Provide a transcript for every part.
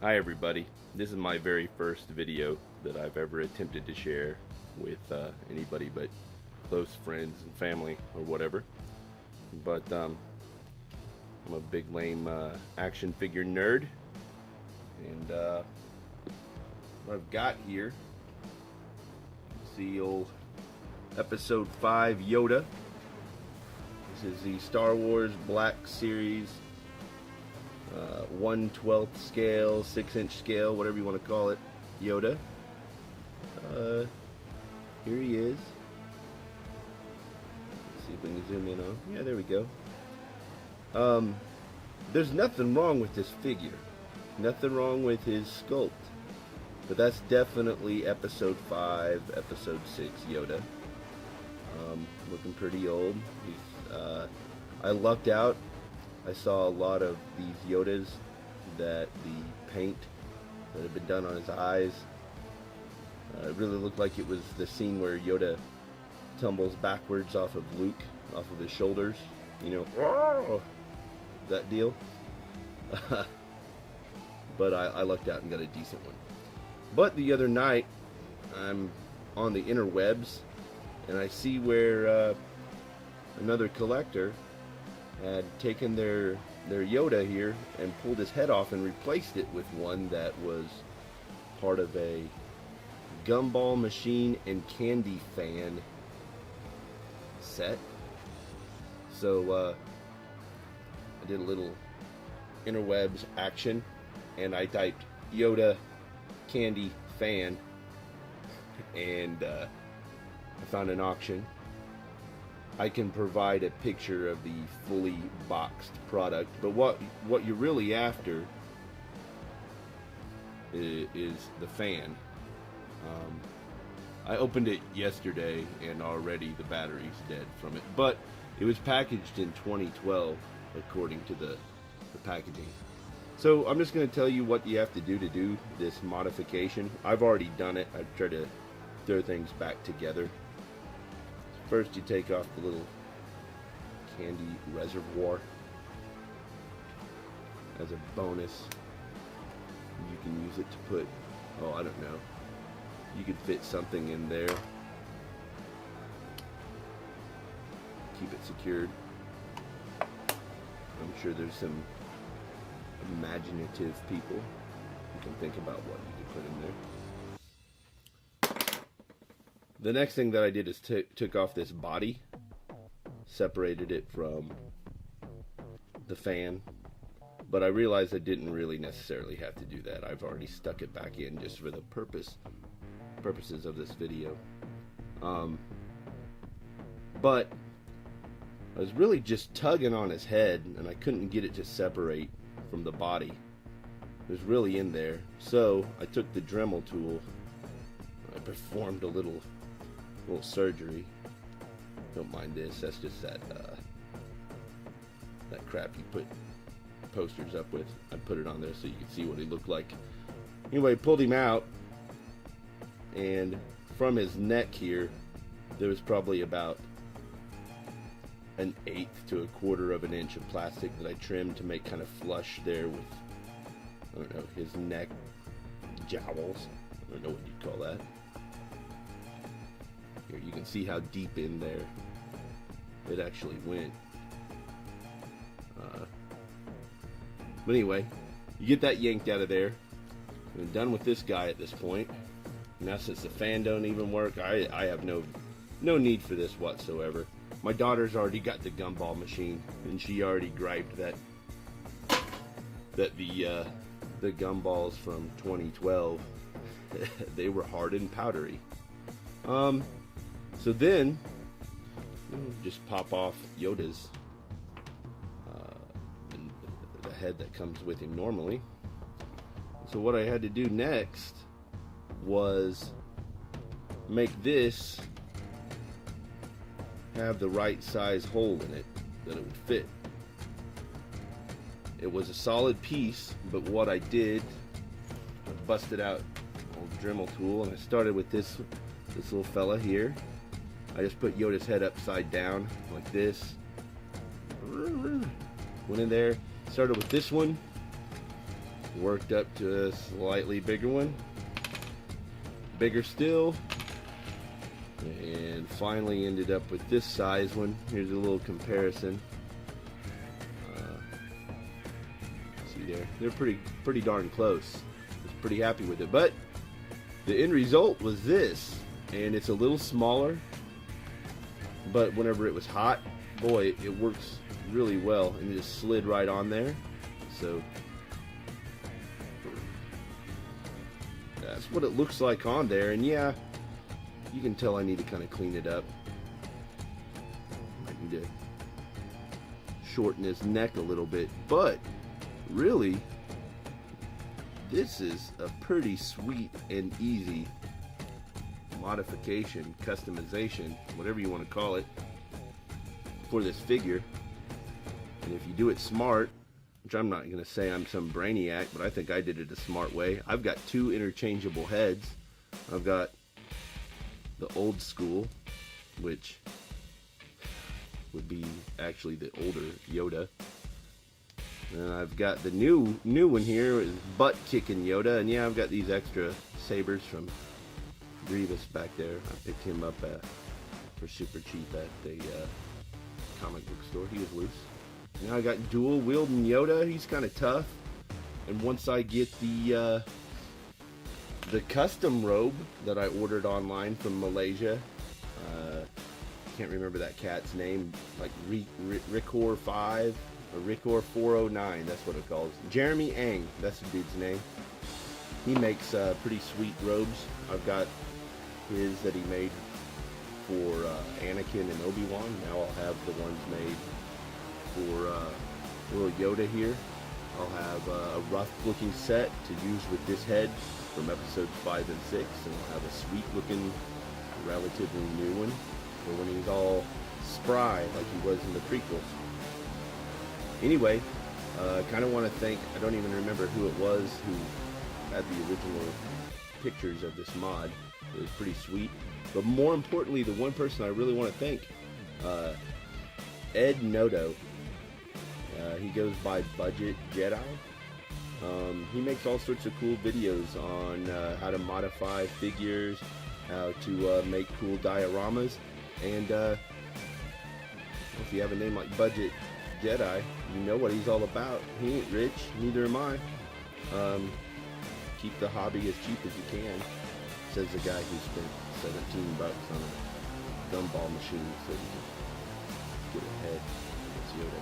Hi everybody, this is my very first video that I've ever attempted to share with anybody but close friends and family or whatever. But I'm a big lame action figure nerd, and what I've got here, see old episode 5 Yoda. This is the Star Wars Black Series 1/12 scale, 6-inch scale, whatever you want to call it, Yoda. Here he is. Let's see if we can zoom in on. Yeah, there we go. There's nothing wrong with this figure. Nothing wrong with his sculpt. But that's definitely episode 5, episode 6 Yoda. Looking pretty old. I lucked out. I saw a lot of these Yodas that the paint that had been done on his eyes, it really looked like it was the scene where Yoda tumbles backwards off of Luke, off of his shoulders, you know, that deal. But I lucked out and got a decent one. But the other night, I'm on the interwebs, and I see where another collector had taken their Yoda here and pulled his head off and replaced it with one that was part of a gumball machine and candy fan set. So I did a little interwebs action, and I typed Yoda candy fan, and I found an auction. I can provide a picture of the fully boxed product, but what you're really after is the fan. I opened it yesterday and already the battery's dead from it, but it was packaged in 2012 according to the packaging. So I'm just going to tell you what you have to do this modification. I've already done it. I've tried to throw things back together. First, you take off the little candy reservoir. As a bonus, you can use it to put, oh, I don't know, you could fit something in there. Keep it secured. I'm sure there's some imaginative people who can think about what you could put in there. The next thing that I did is took off this body, separated it from the fan, but I realized I didn't really necessarily have to do that. I've already stuck it back in just for the purposes of this video. But I was really just tugging on his head, and I couldn't get it to separate from the body. It was really in there. So I took the Dremel tool. I performed a little surgery. Don't mind this. That's just that crap you put posters up with. I put it on there so you could see what he looked like. Anyway, pulled him out, and from his neck here, there was probably about 1/8 to 1/4 of an inch of plastic that I trimmed to make kind of flush there with, I don't know, his neck jowls. I don't know what you'd call that. Here you can see how deep in there it actually went. But anyway, you get that yanked out of there. I'm done with this guy at this point. Now, since the fan don't even work, I have no need for this whatsoever. My daughter's already got the gumball machine, and she already griped that the gumballs from 2012 they were hard and powdery. So then just pop off Yoda's the head that comes with him normally. So what I had to do next was make this have the right size hole in it that it would fit. It was a solid piece, but what I did, I busted out an old Dremel tool, and I started with this little fella here. I just put Yoda's head upside down like this. Went in there, started with this one, Worked up to a slightly bigger one. Bigger still. And finally ended up with this size one. Here's a little comparison. See there, they're pretty darn close. I was pretty happy with it, but the end result was this, and it's a little smaller, but whenever it was hot, boy, it works really well, and it just slid right on there. So that's what it looks like on there, and yeah, you can tell I need to kind of clean it up. I need to shorten his neck a little bit, but really, this is a pretty sweet and easy modification, customization, whatever you want to call it, for this figure. And if you do it smart, which I'm not going to say I'm some brainiac, but I think I did it a smart way. I've got two interchangeable heads. I've got the old school, which would be actually the older Yoda. And I've got the new one here, is butt kicking Yoda, and yeah, I've got these extra sabers from Grievous back there. I picked him up for super cheap at the comic book store. He was loose. Now I got dual wielding Yoda. He's kind of tough. And once I get the custom robe that I ordered online from Malaysia, can't remember that cat's name, like Ricor 5 or Ricor 409, that's what it calls. Jeremy Ang, that's the dude's name. He makes pretty sweet robes. I've got his that he made for Anakin and Obi-Wan. Now I'll have the ones made for little Yoda here. I'll have a rough looking set to use with this head from episodes 5 and 6, and I'll have a sweet looking, relatively new one for when he's all spry like he was in the prequels. Anyway, kind of want to thank, I don't even remember who it was who had the original pictures of this mod. It was pretty sweet. But more importantly, the one person I really want to thank, Ed Noto. He goes by Budget Jedi. He makes all sorts of cool videos on how to modify figures, how to make cool dioramas, and if you have a name like Budget Jedi, you know what he's all about. He ain't rich, neither am I. Keep the hobby as cheap as you can, says the guy who spent $17 on a gumball machine so he can get ahead. It's Yoda.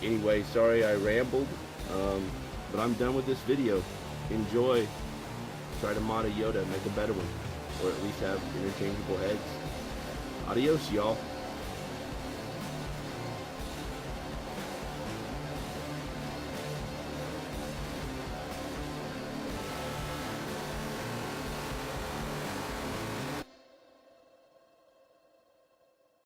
Anyway, sorry I rambled, but I'm done with this video. Enjoy. Try to mod a Yoda, make a better one, or at least have interchangeable heads. Adios, y'all.